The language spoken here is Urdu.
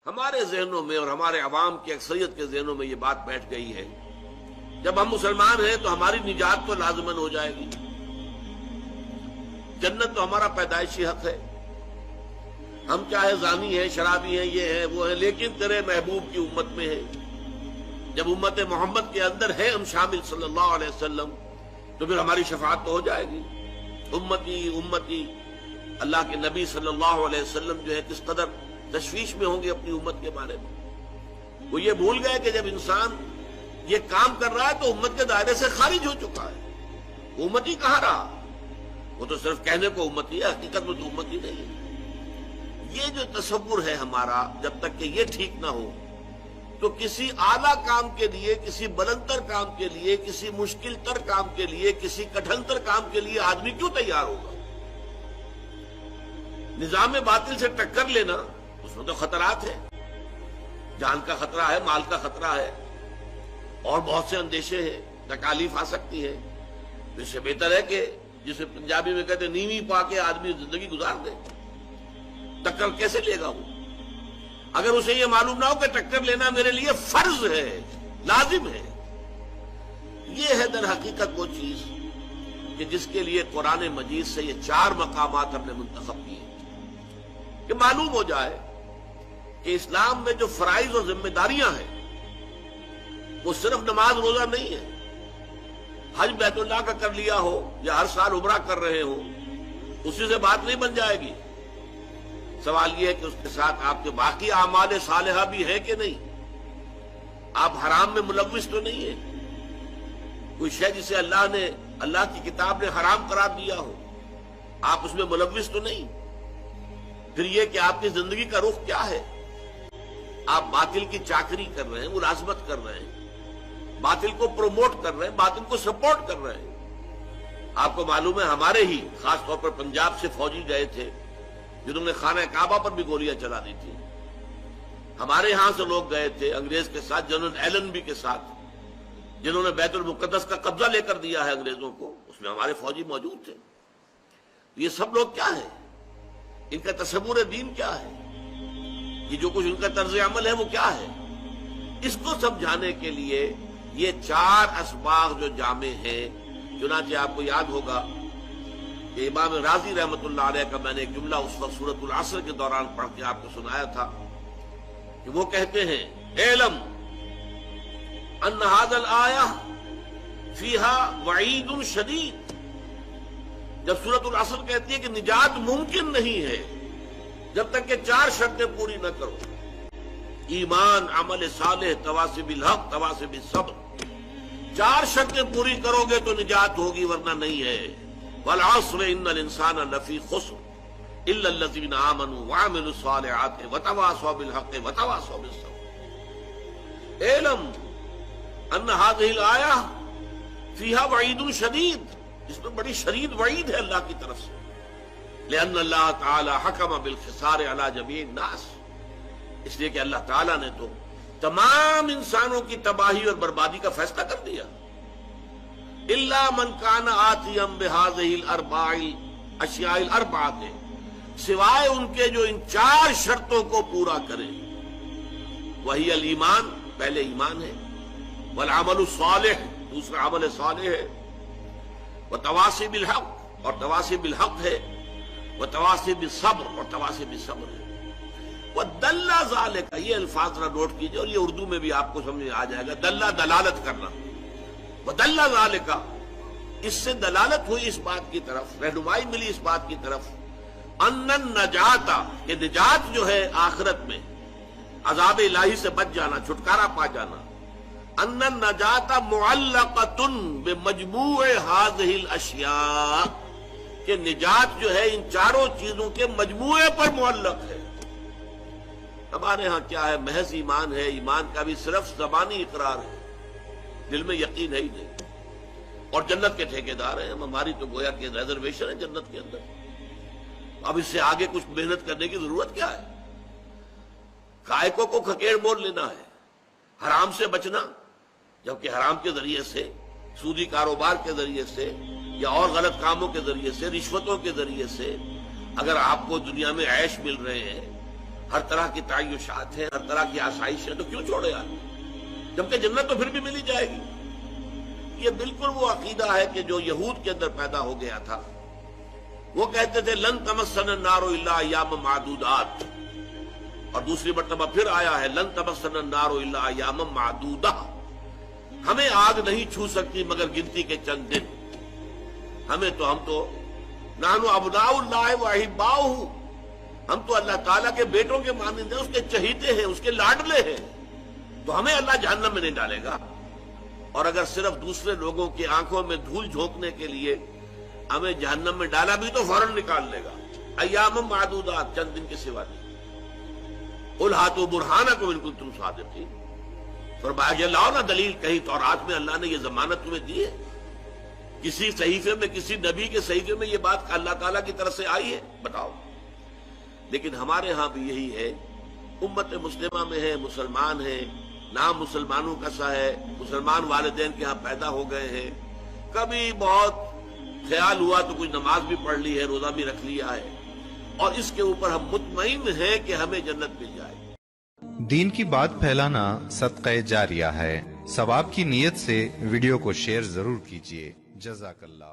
ہمارے ذہنوں میں اور ہمارے عوام کی اکثریت کے ذہنوں میں یہ بات بیٹھ گئی ہے، جب ہم مسلمان ہیں تو ہماری نجات تو لازماً ہو جائے گی، جنت تو ہمارا پیدائشی حق ہے، ہم چاہے زانی ہیں، شرابی ہیں، یہ ہیں وہ ہیں، لیکن تیرے محبوب کی امت میں ہے، جب امت محمد کے اندر ہے ہم شامل صلی اللہ علیہ وسلم، تو پھر ہماری شفاعت تو ہو جائے گی۔ امتی امتی، اللہ کے نبی صلی اللہ علیہ وسلم جو ہے کس قدر تشویش میں ہوں گے اپنی امت کے بارے میں۔ وہ یہ بھول گئے کہ جب انسان یہ کام کر رہا ہے تو امت کے دائرے سے خارج ہو چکا ہے، وہ امتی کہاں رہا؟ وہ تو صرف کہنے کو امتی ہے، حقیقت میں تو امتی نہیں ہے۔ یہ جو تصور ہے ہمارا، جب تک کہ یہ ٹھیک نہ ہو تو کسی اعلیٰ کام کے لیے، کسی بلند تر کام کے لیے، کسی مشکل تر کام کے لیے، کسی کٹھن تر کام کے لیے آدمی کیوں تیار ہوگا؟ نظام باطل سے ٹکر لینا، اس میں تو خطرات ہیں، جان کا خطرہ ہے، مال کا خطرہ ہے، اور بہت سے اندیشے ہیں، تکالیف آ سکتی ہے۔ اس سے بہتر ہے کہ جسے پنجابی میں کہتے ہیں نیوی پا کے آدمی زندگی گزار دے۔ ٹکر کیسے لے گا وہ اگر اسے یہ معلوم نہ ہو کہ ٹکر لینا میرے لیے فرض ہے، لازم ہے؟ یہ ہے در حقیقت وہ چیز کہ جس کے لیے قرآن مجید سے یہ 4 مقامات ہم نے منتخب کیے کہ معلوم ہو جائے کہ اسلام میں جو فرائض اور ذمہ داریاں ہیں وہ صرف نماز روزہ نہیں ہے، حج بیت اللہ کا کر لیا ہو یا ہر سال عمرہ کر رہے ہو اسی سے بات نہیں بن جائے گی۔ سوال یہ ہے کہ اس کے ساتھ آپ کے باقی اعمال صالحہ بھی ہے کہ نہیں؟ آپ حرام میں ملوث تو نہیں ہے؟ کوئی شے جسے اللہ کی کتاب نے حرام قرار دیا ہو، آپ اس میں ملوث تو نہیں؟ پھر یہ کہ آپ کی زندگی کا رخ کیا ہے؟ آپ باطل کی چاکری کر رہے ہیں، ملازمت کر رہے ہیں، باطل کو پروموٹ کر رہے ہیں، باطل کو سپورٹ کر رہے ہیں۔ آپ کو معلوم ہے ہمارے ہی خاص طور پر پنجاب سے فوجی گئے تھے جنہوں نے خانہ کعبہ پر بھی گولیاں چلا دی تھی، ہمارے ہاں سے لوگ گئے تھے انگریز کے ساتھ، جنرل ایلنبی کے ساتھ، جنہوں نے بیت المقدس کا قبضہ لے کر دیا ہے انگریزوں کو، اس میں ہمارے فوجی موجود تھے۔ یہ سب لوگ کیا ہیں؟ ان کا تصور دین کیا ہے؟ یہ جو کچھ ان کا طرز عمل ہے وہ کیا ہے؟ اس کو سمجھانے کے لیے یہ 4 اسباغ جو جامع ہیں، چنانچہ آپ کو یاد ہوگا کہ امام راضی رحمۃ اللہ علیہ کا میں نے ایک جملہ اس وقت سورۃ العصر کے دوران پڑھ کے آپ کو سنایا تھا کہ وہ کہتے ہیں اعلم ان ھذا الآیہ فیہا وعید شدید۔ جب سورۃ العصر کہتی ہے کہ نجات ممکن نہیں ہے جب تک کہ 4 شرطیں پوری نہ کرو، ایمان، عمل صالح، تواصی بالحق، تواصی بالصبر، 4 شرطیں پوری کرو گے تو نجات ہوگی، ورنہ نہیں ہے۔ والعصر ان الانسان لفی خسر الا الذین آمنوا وعملوا الصالحات وتواصوا بالحق وتواصوا بالصبر۔ اعلم ان هذه الآیہ فیہا وعید شدید، اس میں بڑی شدید وعید ہے اللہ کی طرف سے، لأن اللہ تعالی حکم بالخسار علی جمیع الناس، اس لیے کہ اللہ تعالیٰ نے تو تمام انسانوں کی تباہی اور بربادی کا فیصلہ کر دیا۔ الا من کان آتیا بہذہ الاربع اشیاء الاربعۃ، سوائے ان کے جو ان 4 شرطوں کو پورا کرے، وہی الایمان، پہلے ایمان ہے، والعمل الصالح، دوسرا عمل صالح ہے، وتواصی بالحق، اور تواصی بالحق ہے، وتواصی بالصبر، اور تواصی بالصبر ہے۔ ودل ذالک، یہ الفاظ ذرا نوٹ کیجئے اور یہ اردو میں بھی آپ کو سمجھ آ جائے گا، دلہ دلالت کرنا، ودل ذالک، اس سے دلالت ہوئی اس بات کی طرف، رہنمائی ملی اس بات کی طرف، ان النجات، کہ نجات جو ہے آخرت میں عذاب الہی سے بچ جانا، چھٹکارا پا جانا، ان النجات معلقۃ بمجموع هذه الاشیاء، کہ نجات جو ہے ان 4 چیزوں کے مجموعے پر معلق ہے۔ ہمارے ہاں کیا ہے؟ محض ایمان ہے، ایمان کا بھی صرف زبانی اقرار ہے، دل میں یقین ہے ہی نہیں، اور جنت کے ٹھیکیدار ہیں ہم، ہماری تو گویا کہ ریزرویشن ہے جنت کے اندر۔ اب اس سے آگے کچھ محنت کرنے کی ضرورت کیا ہے؟ کائکوں کو کھکیڑ مول لینا ہے، حرام سے بچنا، جبکہ حرام کے ذریعے سے، سودی کاروبار کے ذریعے سے، یا اور غلط کاموں کے ذریعے سے، رشوتوں کے ذریعے سے اگر آپ کو دنیا میں عیش مل رہے ہیں، ہر طرح کی تعیشات ہیں، ہر طرح کی آسائش ہے، تو کیوں چھوڑے آدمی؟ جبکہ جنت تو پھر بھی مل ہی جائے گی۔ یہ بالکل وہ عقیدہ ہے کہ جو یہود کے اندر پیدا ہو گیا تھا۔ وہ کہتے تھے لن تمسنا النار الا ایاما معدودات، اور دوسری مرتبہ پھر آیا ہے لن تمسنا النار الا ایاما معدودہ، ہمیں آگ نہیں چھو سکتی مگر گنتی کے چند دن۔ ہم تو نحن ابناء اللہ واحباؤہ، ہم تو اللہ تعالیٰ کے بیٹوں کے مانند ہیں، اس کے چہیتے ہیں، اس کے لاڈلے ہیں، تو ہمیں اللہ جہنم میں نہیں ڈالے گا۔ اور اگر صرف دوسرے لوگوں کی آنکھوں میں دھول جھونکنے کے لیے ہمیں جہنم میں ڈالا بھی تو فوراً نکال لے گا۔ ایام معدودات، چند دن کے سوا نہیں۔ قل ہاتوا برہانکم ان کنتم صادقین، فرمایا یہ لاؤ نا دلیل، کہیں تورات میں اللہ نے یہ ضمانت تمہیں دی ہے؟ کسی صحیفے میں، کسی نبی کے صحیفے میں یہ بات اللہ تعالیٰ کی طرف سے آئی ہے؟ بتاؤ۔ لیکن ہمارے ہاں بھی یہی ہے، امت مسلمہ میں ہے، مسلمان ہیں، نام مسلمانوں کا سا ہے، مسلمان والدین کے ہاں پیدا ہو گئے ہیں، کبھی بہت خیال ہوا تو کچھ نماز بھی پڑھ لی ہے، روزہ بھی رکھ لیا ہے، اور اس کے اوپر ہم مطمئن ہیں کہ ہمیں جنت مل جائے۔ دین کی بات پھیلانا صدقہ جاریہ ہے، ثواب کی نیت سے ویڈیو کو شیئر ضرور کیجیے۔ جزاک اللہ۔